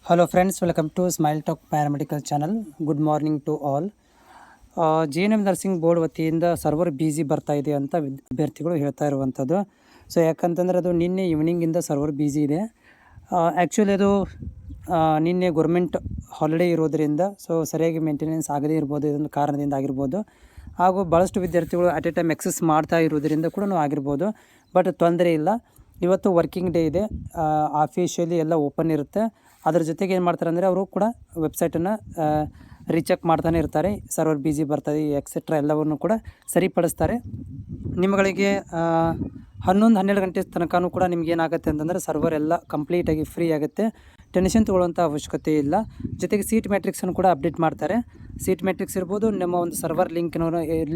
Hello friends, welcome to Smile Talk Paramedical channel. Good morning to all. JNM nursing board ವತಿಯಿಂದ server busy ಬರ್ತಾ ಇದೆ ಅಂತ ಅಭ್ಯರ್ಥಿಗಳು ಹೇಳ್ತಾ ಇರುವಂಥದ್ದು. ಸೊ ಯಾಕಂತಂದರೆ ಅದು ನಿನ್ನೆ ಈವ್ನಿಂಗಿಂದ ಸರ್ವರ್ ಬಿಸಿ ಇದೆ. ಆ್ಯಕ್ಚುಲಿ ಅದು ನಿನ್ನೆ ಗೌರ್ಮೆಂಟ್ ಹಾಲಿಡೇ ಇರೋದರಿಂದ ಸೊ ಸರಿಯಾಗಿ ಮೇಂಟೆನೆನ್ಸ್ ಆಗದೇ ಇರ್ಬೋದು, ಇದೊಂದು ಕಾರಣದಿಂದ ಆಗಿರ್ಬೋದು. ಹಾಗೂ ಭಾಳಷ್ಟು ವಿದ್ಯಾರ್ಥಿಗಳು ಅಟ್ ಎ ಟೈಮ್ ಎಕ್ಸಸ್ ಮಾಡ್ತಾ ಇರೋದರಿಂದ ಕೂಡ ಆಗಿರ್ಬೋದು. ಬಟ್ ತೊಂದರೆ ಇಲ್ಲ, ಇವತ್ತು ವರ್ಕಿಂಗ್ ಡೇ ಇದೆ, ಆಫಿಷಿಯಲಿ ಎಲ್ಲ ಓಪನ್ ಇರುತ್ತೆ. ಅದ್ರ ಜೊತೆಗೆ ಏನು ಮಾಡ್ತಾರೆ ಅಂದರೆ ಅವರು ಕೂಡ ವೆಬ್ಸೈಟನ್ನು ರೀಚೆಕ್ ಮಾಡ್ತಾನೆ ಇರ್ತಾರೆ. ಸರ್ವರ್ ಬಿಸಿ ಬರ್ತದೆ ಎಕ್ಸೆಟ್ರಾ ಎಲ್ಲವನ್ನು ಕೂಡ ಸರಿಪಡಿಸ್ತಾರೆ. ನಿಮ್ಮಗಳಿಗೆ 11-12 ಗಂಟೆ ತನಕನೂ ಕೂಡ ನಿಮ್ಗೆ ಏನಾಗುತ್ತೆ ಅಂತಂದರೆ ಸರ್ವರ್ ಎಲ್ಲ ಕಂಪ್ಲೀಟಾಗಿ ಫ್ರೀ ಆಗುತ್ತೆ. ಟೆನ್ಷನ್ ತೊಗೊಳ್ಳೋಂಥ ಅವಶ್ಯಕತೆ ಇಲ್ಲ. ಜೊತೆಗೆ ಸೀಟ್ ಮ್ಯಾಟ್ರಿಕ್ಸನ್ನು ಕೂಡ ಅಪ್ಡೇಟ್ ಮಾಡ್ತಾರೆ. ಸೀಟ್ ಮ್ಯಾಟ್ರಿಕ್ಸ್ ಇರ್ಬೋದು, ನಮ್ಮ ಒಂದು ಸರ್ವರ್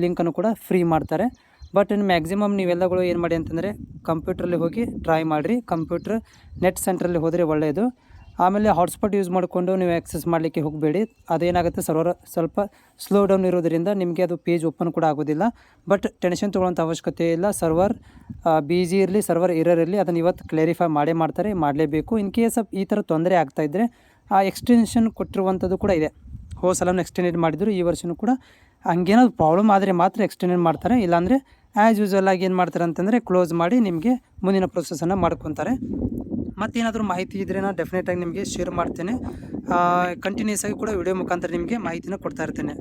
ಲಿಂಕನ್ನು ಕೂಡ ಫ್ರೀ ಮಾಡ್ತಾರೆ. ಬಟ್ ಮ್ಯಾಕ್ಸಿಮಮ್ ನೀವೆಲ್ಲಗಳು ಏನು ಮಾಡಿ ಅಂತಂದರೆ ಕಂಪ್ಯೂಟ್ರಲ್ಲಿ ಹೋಗಿ ಟ್ರೈ ಮಾಡಿರಿ. ಕಂಪ್ಯೂಟ್ರ್ ನೆಟ್ ಸೆಂಟ್ರಲ್ಲಿ ಹೋದರೆ ಒಳ್ಳೆಯದು. ಆಮೇಲೆ ಹಾಟ್ಸ್ಪಾಟ್ ಯೂಸ್ ಮಾಡಿಕೊಂಡು ನೀವು ಆ್ಯಕ್ಸೆಸ್ ಮಾಡಲಿಕ್ಕೆ ಹೋಗಬೇಡಿ. ಅದೇನಾಗುತ್ತೆ, ಸರ್ವರ್ ಸ್ವಲ್ಪ ಸ್ಲೋ ಡೌನ್ ಇರೋದರಿಂದ ನಿಮಗೆ ಅದು ಪೇಜ್ ಓಪನ್ ಕೂಡ ಆಗೋದಿಲ್ಲ. ಬಟ್ ಟೆನ್ಷನ್ ತೊಗೊಳ್ಳೋಂಥ ಅವಶ್ಯಕತೆ ಇಲ್ಲ. ಸರ್ವರ್ ಬಿಜಿ ಇರಲಿ, ಸರ್ವರ್ ಎರರ್ ಇರಲಿ, ಅದನ್ನು ಇವತ್ತು ಕ್ಲಾರಿಫೈ ಮಾಡಲೇಬೇಕು. ಇನ್ ಕೇಸ್ ಈ ಥರ ತೊಂದರೆ ಆಗ್ತಾಯಿದ್ರೆ ಆ ಎಕ್ಸ್ಟೆನ್ಷನ್ ಕೊಟ್ಟಿರುವಂಥದ್ದು ಕೂಡ ಇದೆ. ಹೋದ ಸಲನೂ ಎಕ್ಸ್ಟೆಂಡೆಡ್ ಮಾಡಿದ್ರು, ಈ ವರ್ಷವೂ ಕೂಡ ಹಂಗೇನಾದ್ರು ಪ್ರಾಬ್ಲಮ್ ಆದರೆ ಮಾತ್ರ ಎಕ್ಸ್ಟೆಂಡೆಡ್ ಮಾಡ್ತಾರೆ. ಇಲ್ಲಾಂದರೆ ಆ್ಯಸ್ ಯೂಸ್ವಲ್ ಆಗಿ ಏನು ಮಾಡ್ತಾರೆ ಅಂತಂದರೆ ಕ್ಲೋಸ್ ಮಾಡಿ ನಿಮಗೆ ಮುಂದಿನ ಪ್ರೊಸೆಸನ್ನು ಮಾಡ್ಕೊತಾರೆ. ಮತ್ತೇನಾದರೂ ಮಾಹಿತಿ ಇದ್ದರೆ ನಾನು ಡೆಫಿನೆಟಾಗಿ ನಿಮಗೆ ಶೇರ್ ಮಾಡ್ತೇನೆ. ಕಂಟಿನ್ಯೂಸ್ ಆಗಿ ಕೂಡ ವಿಡಿಯೋ ಮುಖಾಂತರ ನಿಮಗೆ ಮಾಹಿತಿನ ಕೊಡ್ತಾ ಇರ್ತೇನೆ.